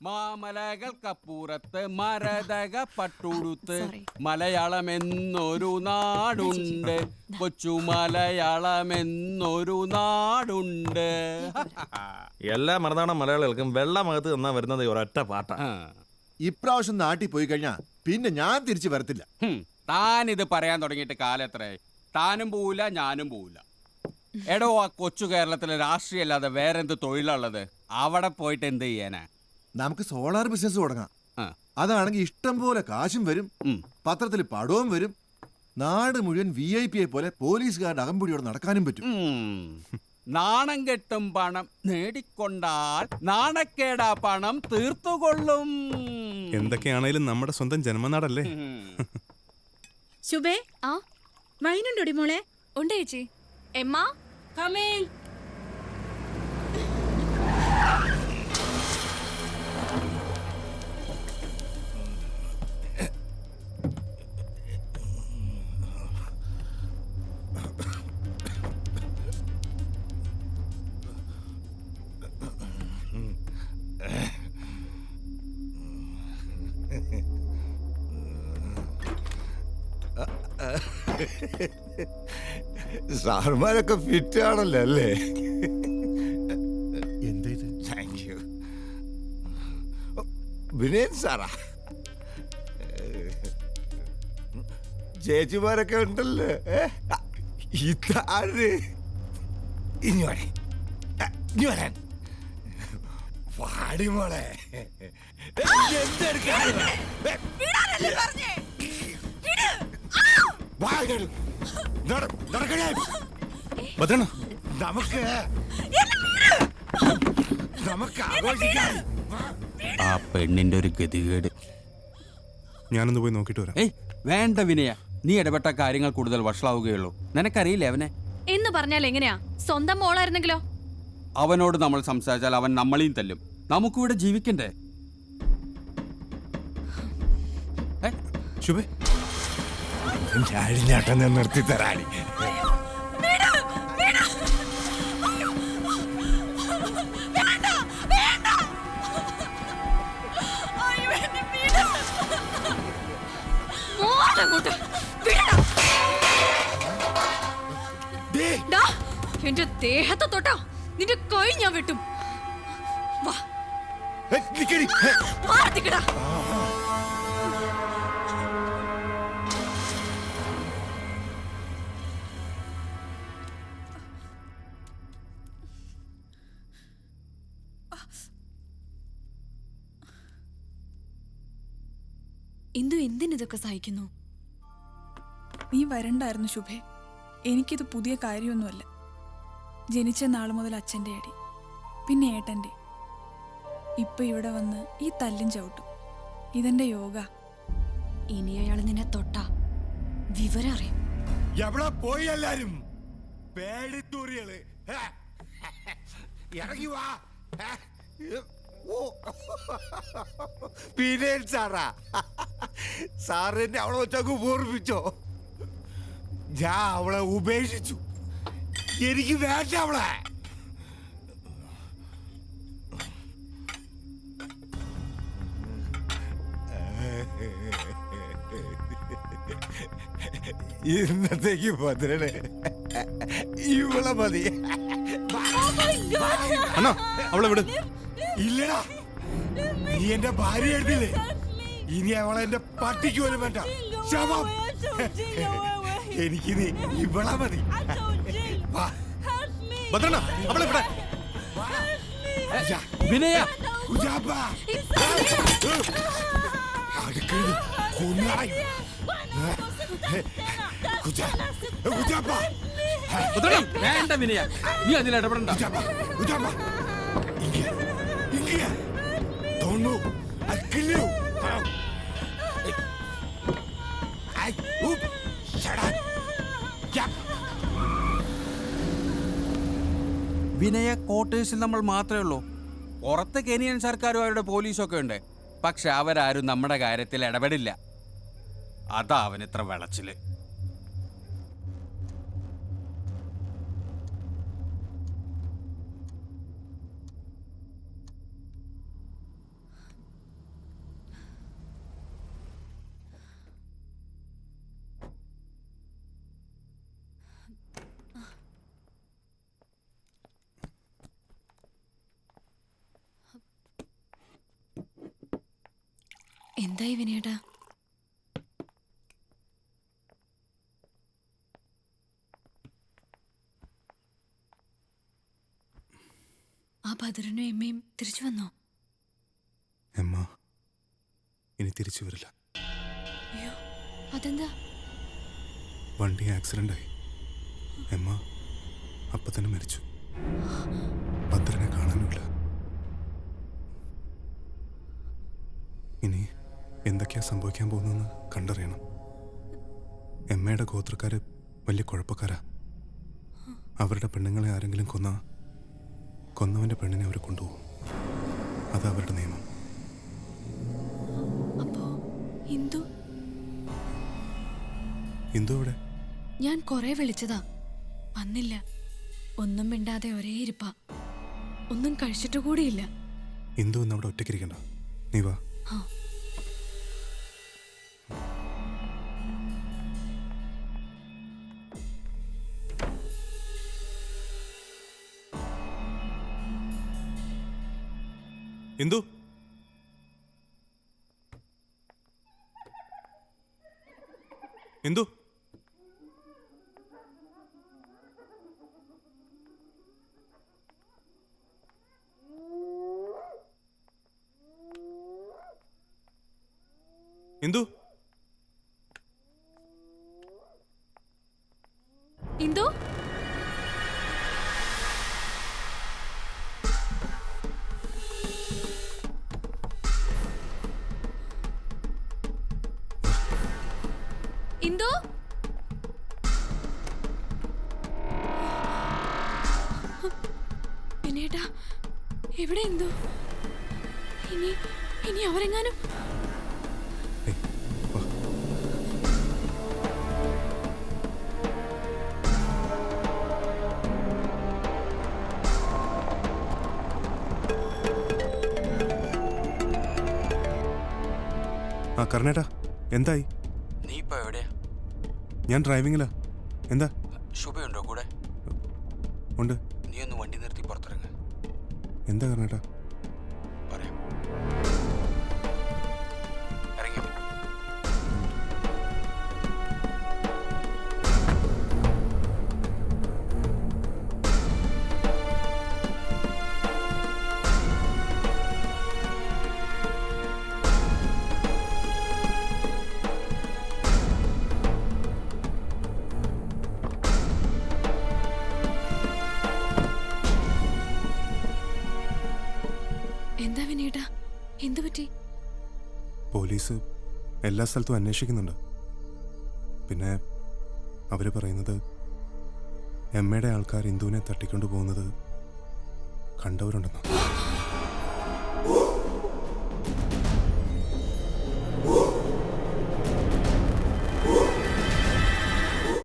മാമലകൾക്കപ്പുറത്ത് മരതക പട്ടുടുത്ത് മലയാളമെന്നൊരു നാടുണ്ട്, കൊച്ചു മലയാളമെന്നൊരു നാടുണ്ട്. എല്ലാ മറുനാടൻ മലയാളികൾക്കും വെള്ളമകത്ത് തന്നാ വരുന്നത് ഒരൊറ്റ പാട്ടാ. ഇപ്രാവശ്യം നാട്ടിൽ പോയി കഴിഞ്ഞാ പിന്നെ ഞാൻ തിരിച്ചു വരത്തില്ല. താനിത് പറയാൻ തുടങ്ങിയിട്ട് കാലം എത്രയായി? താനും പോവില്ല, ഞാനും പോവില്ല. എടോ, ആ കൊച്ചു കേരളത്തിലെ രാഷ്ട്രീയം അല്ലാതെ വേറെന്ത് തൊഴിലുള്ളത്? അവിടെ പോയിട്ട് എന്ത് ചെയ്യാനാ? നമുക്ക് സോളാർ ബിസിനസ് തുടങ്ങാം. അതാണെങ്കിൽ ഇഷ്ടം പോലെ കാശും വരും, പത്രത്തിൽ പടവും വരും, നാട് മുഴുവൻ VIP പോലെ പോലീസുകാരുടെ അകമ്പടിയോടെ നടക്കാനും പറ്റും. നാണം കെട്ടും പണം നേടിക്കൊണ്ടാൽ നാണക്കേടാ പണം തീർത്തുകൊള്ളും. എന്തൊക്കെയാണേലും നമ്മുടെ സ്വന്തം ജന്മനാടല്ലേ. ശുഭേ, വൈനുണ്ടോടി മോളെ? ഉണ്ട് ചേച്ചി. Emma coming. സാർമാരൊക്കെ ഫിറ്റ് ആണല്ലോ അല്ലേ? എന്തേത്? Thank you. വിനയൻ സാറാ, ചേച്ചിമാരൊക്കെ ഉണ്ടല്ലോ. ഇതാര്? ഇനി വരാൻ പാടി മോളെ. നമുക്ക് ആഘോഷിക്കാം. ആ പെണ്ണിന്റെ ഒരു ഗതികേട്. ഞാനൊന്ന് പോയി നോക്കിട്ട് വരാം. വേണ്ട വിനയ, നീ ഇടപെട്ട കാര്യങ്ങൾ കൂടുതൽ വഷളാവുകയുള്ളൂ. നിനക്കറിയില്ലേ അവനെ? എന്ന് പറഞ്ഞാൽ എങ്ങനെയാ? സ്വന്തം മോളായിരുന്നെങ്കിലോ? അവനോട് നമ്മൾ സംസാരിച്ചാൽ അവൻ നമ്മളെയും തല്ലും. നമുക്കിവിടെ ജീവിക്കണ്ടേ? ശുഭേ, ചാടിഞ്ഞാട്ടം ഞാൻ നിർത്തി തരാടി. എന്റെ ദേഹത്തെ തൊട്ടാ നിന്റെ കൈ ഞാൻ വെട്ടും. ഇന്ദു എന്തിനിതൊക്കെ സഹിക്കുന്നു? നീ വരണ്ടായിരുന്നു ശുഭേ. എനിക്കിത് പുതിയ കാര്യമൊന്നുമല്ല. ജനിച്ച നാൾ മുതൽ അച്ഛൻ്റെ അടി, പിന്നെ ഏട്ടൻ്റെ, ഇപ്പൊ ഇവിടെ വന്ന് ഈ തല്ലും ചവിട്ടും. ഇതെന്റെ യോഗ. ഇനി അയാൾ നിന്നെ തൊട്ടാ വിവരം അറിയും. എവിടെ പോയി എല്ലാരും? പേടിത്തൂറികള് ഇറങ്ങി വാ. പിന്നെ സാറാ, സാറിനെ അവളെ വെച്ചങ്ങ് ഓർമ്മിച്ചോ? ഞാൻ അവളെ ഉപേക്ഷിച്ചു. എനിക്ക് വേണ്ട അവളെ. ഇന്നത്തേക്ക് ഭദ്രനെ ഇവളെ മതി. അണ്ണാ, അവളെ വിട്. ഇല്ലടാ, നീ എന്റെ ഭാര്യ എടുത്തില്ലേ? ഇനി അവളെ എന്റെ പട്ടിക്ക് പോലും വേണ്ട. ശവം. എനിക്ക് നീ ഇവളെ മതി. ഭദ്രണ്ണ, അവളെ വിട. വിനയ, അടുക്കള കൊന്നായി. വേണ്ട വിനയ, നീ അതിൽ ഇടപെടണ്ട. വിനയ, ക്വാർട്ടേഴ്സിൽ നമ്മൾ മാത്രമേ ഉള്ളൂ. പുറത്ത് കെനിയൻ സർക്കാരും അവരുടെ പോലീസൊക്കെ ഉണ്ട്. പക്ഷെ അവരാരും നമ്മുടെ കാര്യത്തിൽ ഇടപെടില്ല. അതാ അവനിത്ര വിളച്ചില്. എന്തായി വിനയേട്ടാ? ആ ഭദ്രനും എമ്മയും തിരിച്ചു വന്നോ? എമ്മ ഇനി തിരിച്ചു വരില്ല. അയ്യോ, അതെന്താ? വണ്ടി ആക്സിഡൻ്റായി. എമ്മ അപ്പം തന്നെ മരിച്ചു. ഭദ്രനെ കാണാനുമില്ല. ഇനി എന്തൊക്കെയാ സംഭവിക്കാൻ പോകുന്നതെന്ന് കണ്ടറിയണം. എമ്മയുടെ ഗോത്രക്കാര് വലിയ കുഴപ്പക്കാരാ. അവരുടെ പെണ്ണുങ്ങളെ ആരെങ്കിലും കൊന്നവൻ്റെ പെണ്ണിനെ അവർ കൊണ്ടുപോകും. അത് അവരുടെ നിയമം. അപ്പോ ഇന്ദു? ഇന്ദു എവിടെ? ഞാൻ കുറെ വിളിച്ചതാ, വന്നില്ല. ഒന്നും മിണ്ടാതെ ഒരേ ഇരിപ്പ, ഒന്നും കഴിച്ചിട്ട് കൂടിയില്ല. ഇന്ദു ഒന്ന് അവിടെ ഒറ്റയ്ക്കിരിക്കണ്ട, നീ വാ. ഇന്ദു, ഇന്ദു, ഇന്ദു, ഇന്ദു, ഇന്ദു, വിനയേട്ടാ, എവിടെ ഇന്ദു? ഇനി അവരെങ്ങാനും? ഏയ്, വാ. ആ കർണേട്ടാ, എന്തായി? നീ ഇപ്പൊ എവിടെയാ? ഞാൻ ഡ്രൈവിങ്ങിലാ. എന്താ? ശുഭയുണ്ടോ കൂടെ? ഉണ്ട്. നീ ഒന്ന് വണ്ടി നിർത്തി പുറത്തിറങ്ങ. എന്താ കർണേട്ടാ? പറയാം. ഇറങ്ങിയോ? എന്താ വിനയേട്ടാ, എന്തു പറ്റി? പോലീസ് എല്ലാ സ്ഥലത്തും അന്വേഷിക്കുന്നുണ്ട്. പിന്നെ അവർ പറയുന്നത് എമ്മയുടെ ആൾക്കാർ ഇന്ദുവിനെ തട്ടിക്കൊണ്ടു പോകുന്നത് കണ്ടവരുണ്ടെന്നാണ്.